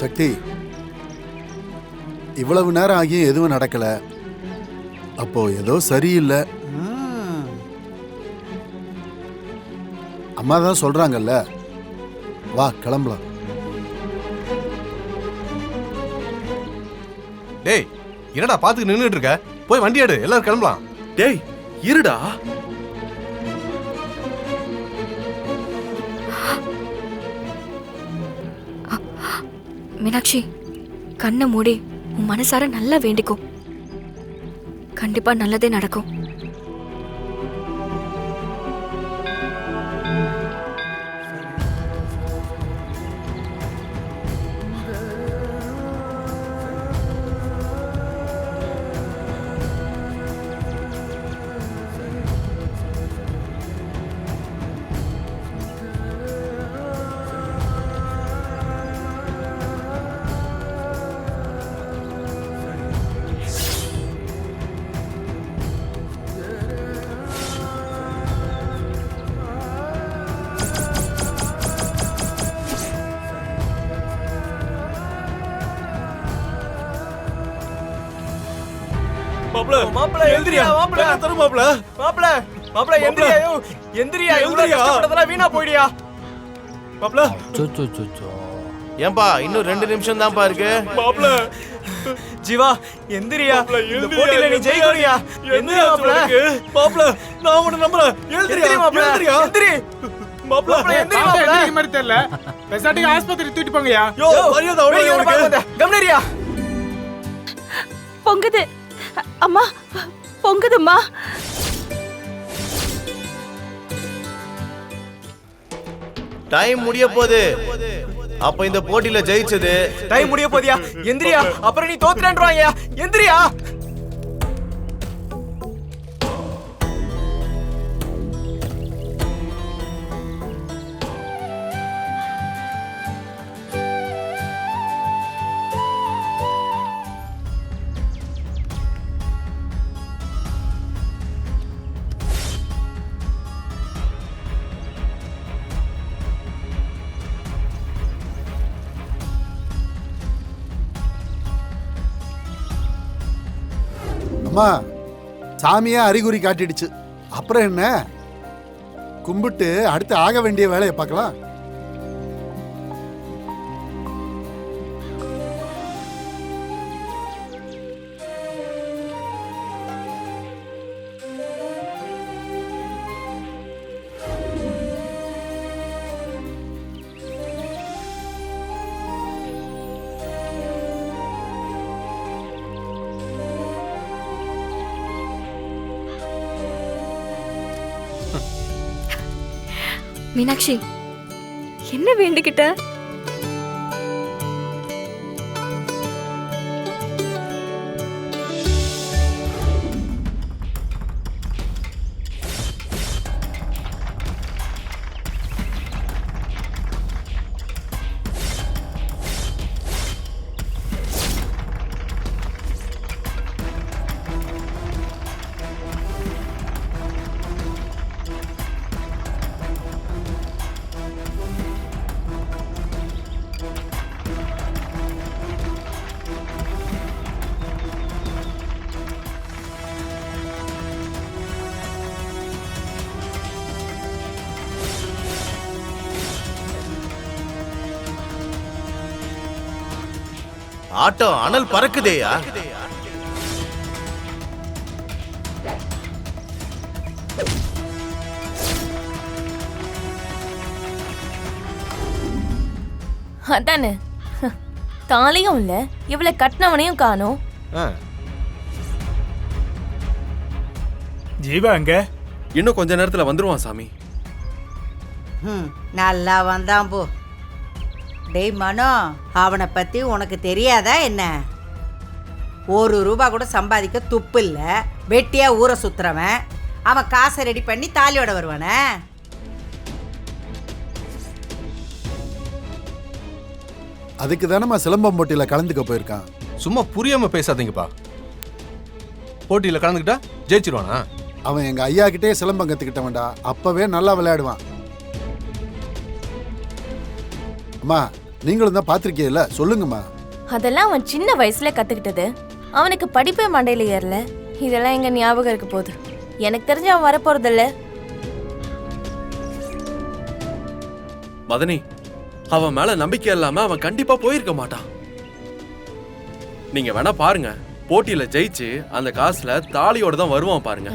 சக்தி, இவ்வளவு நேரம் ஆகியும் எதுவும் நடக்கல. அப்போ ஏதோ சரியில்லை. அம்மா தான் சொல்றாங்கல்ல, வா கிளம்பலாம். டேய், என்னடா பாத்துக்கு நின்னுட்டு இருக்க? போய் வண்டி எடு, எல்லாரும் கிளம்பலாம். டேய் இருடா. மீனாட்சி, கண்ணை மூடி உன் மனசார நல்லா வேண்டிக்கோ. கண்டிப்பா நல்லதே நடக்கும். மாப்ள மாப்ள எந்திரியா மாப்ள தரு மாப்ள. மாப்ள மாப்ள எந்திரியா யோ எந்திரியா இவ்வளவு கஷ்டப்பட்டதெல்லாம் வீணா போயிடியா மாப்ள. ஏன்பா இன்னும் 2 நிமிஷம் தான்ப்பா இருக்கு. மாப்ள ஜீவா எந்திரியா இந்த போட்டில நீ ஜெயிக்கறியா எந்திரியா மாப்ள மாப்ள நான் உன்னை நம்புறேன். எந்திரியா மாப்ள எந்திரி மாப்ள எந்திரி மாப்ள எந்திரிக்க மாதிரி தெரியல. பெசாட்டிக்கு ஆஸ்பத்திரி தூக்கிட்டு போங்கயா. யோ மரியாதை அவ்வளவு உனக்கு. கம்னரியா பொங்குது அம்மா, பொங்குதும்மா. டைம் முடிய போகுது. அப்ப இந்த போட்டியில ஜெயிச்சது டைம் முடிய போதியா எந்திரியா அப்புறம் நீ தோத்துறேன்றாங்க எந்திரியா. அம்மா, சாமியே அறிகுறி காட்டிடுச்சு. அப்புறம் என்ன, கும்பிட்டு அடுத்து ஆக வேண்டிய வேலையை பார்க்கலாம். மீனாட்சி, என்ன வேண்டிக்கிட்ட? ஆட்டம் அனல் பறக்குதேயா. அதானே, தாலியும் இல்ல இவளை கட்டினவனையும் காணோம். ஜீவா அங்க இன்னும் கொஞ்ச நேரத்துல வந்துருவான் சாமி. நல்லா வந்தான் போ. டேய் மனோ, அவனை பத்தி உனக்கு தெரியாதா என்ன? 1 ரூபா கூட சம்பாதிக்க துப்பு இல்ல, வெட்டியா ஊரை சுத்துறவன். அவன் காசை ரெடி பண்ணி தாலியோட வருவானே. அதுக்கு தானம்மா சிலம்பம் போட்டியில கலந்துக்க போயிருக்கான். சும்மா புரியாம பேசாதீங்கப்பா. போட்டியில கலந்துக்கிட்டா ஜெயிச்சிருவானா? அவன் எங்க ஐயா கிட்டே சிலம்பம் கத்துக்கிட்டவன்டா. அப்பவே நல்லா விளையாடுவான். அம்மா, நீங்களும் தான் பார்த்துருக்கீல்ல, சொல்லுங்கம்மா. அதெல்லாம் அவன் சின்ன வயசுல கத்துக்கிட்டது. அவனுக்கு படிப்பே மண்டையில ஏறல. இதெல்லாம் எங்க ஞாபகம் இருக்க போகுது? எனக்கு தெரிஞ்சு அவன் வரப்போறதில்ல. மதனி, அவன் மேல நம்பிக்கை இல்லாம அவன் கண்டிப்பா போயிருக்க மாட்டான். நீங்க வேணா பாருங்க, போட்டியில ஜெயிச்சு அந்த காசுல தாலியோட தான் வருவான் பாருங்க.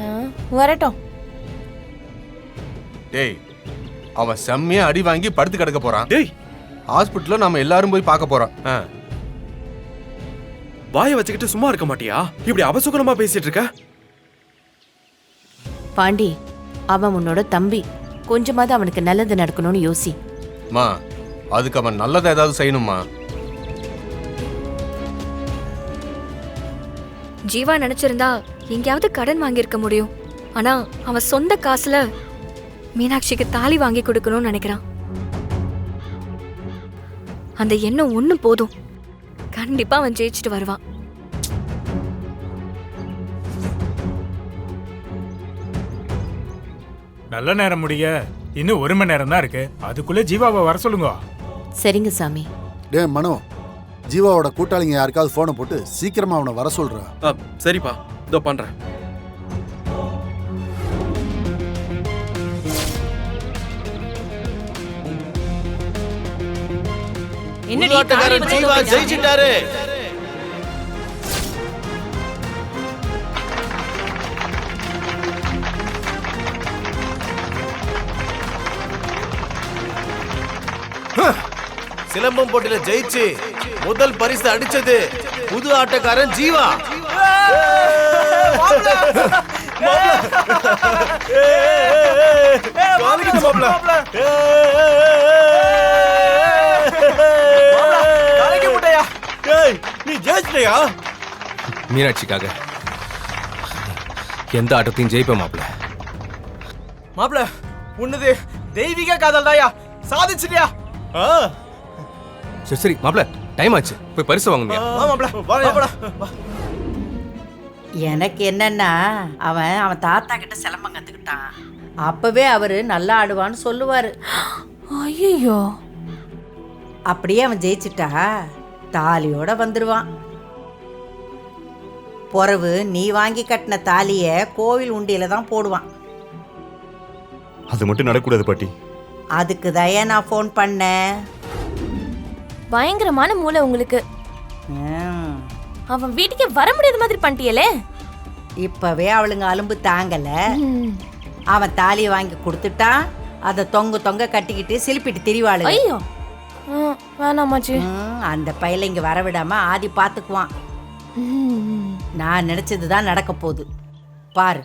வரட்டும். டேய், அவன் செம்மையா அடி வாங்கி படுத்து கிடக்க போறான். டேய், ஹாஸ்பிட்டல்ல நம்ம எல்லாரும் போய் பார்க்க போறோம். வாயை வச்சுக்கிட்டு சும்மா இருக்க மாட்டியா? இப்படி அபசுகுணமா பேசிட்டு இருக்க. பாண்டி, அவன் உன்னோட தம்பி. கொஞ்சமாவது அவனுக்கு நல்லது நடக்கணும்னு யோசி. மா, அதுக்கு அவன் நல்லதை ஏதாவது செய்யணுமா? ஜீவா நினைச்சிருந்தா எங்கேயாவது கடன் வாங்கியிருக்க முடியும். ஆனா அவன் சொந்த காசுல மீனாட்சிக்கு தாலி வாங்கி கொடுக்கணும்னு நினைக்கிறான். அந்த எண்ணம் ஒண்ணு போதும், கண்டிப்பா அவன் ஜெயிச்சுட்டு வருவான். நல்ல நேரம் முடிய இன்னும் 1 மணி நேரம் தான் இருக்கு. அதுக்குள்ள ஜீவாவை வர சொல்லுங்க. சரிங்க சாமி. டே மனோ, ஜீவாவோட கூட்டாளிங்க யாருக்காவது ஃபோனை போட்டு சீக்கிரமா அவனை வர சொல்றா. சரிப்பா, இதோ பண்றேன். உள்ளாட்டக்காரன் ஜீவா ஜெயிச்சிட்டாரு. சிலம்பம் போட்டியில ஜெயிச்சு முதல் பரிசு அடிச்சது புது ஆட்டக்காரன் ஜீவா. நீ ஜெயிச்சிட்டியா? மீனாட்சிக்காக எந்த ஆட்டத்தையும் ஜெயிப்பேன் மாப்ள. மாப்ள, உன்னது தெய்வீக காதல் தாயா, சாதிச்சிட்டியா? சரி சரி மாப்ள, டைம் ஆச்சு, போய் பரிசு வாங்கணும். எனக்கு என்னன்னா, அவன் தாத்தா கிட்ட சிலம்பம் கத்துக்கிட்டான். அப்பவே அவரு நல்லா ஆடுவான்னு சொல்லுவாரு. ஐயோ, அப்படியே அவன் ஜெயிச்சிட்டா தாலியோட வந்துருவான். பொறவு நீ வாங்கி கட்டின தாலிய கோவில் உண்டியில தான் போடுவான். அது மட்டும் நடக்கூடாது பாட்டி. அதுக்கு தயா நான் ஃபோன் பண்ணேன். பயங்கரமான மூளை உங்களுக்கு. அவன் வீட்டுக்கு வர முடியாத மாதிரி பண்ணிட்டியலே. இப்பவே அவளுங்க அலும்பு தாங்கல. அவன் தாலியை வாங்கி கொடுத்துட்டான். அதை தொங்க தொங்க கட்டிக்கிட்டு சிலிப்பிட்டு திரிவாளு. ஐயோ, வேணாமாச்சு. அந்த பையல இங்க வர விடாம ஆதி பாத்துக்குவான். நான் நினைச்சதுதான் நடக்க போகுது பாரு.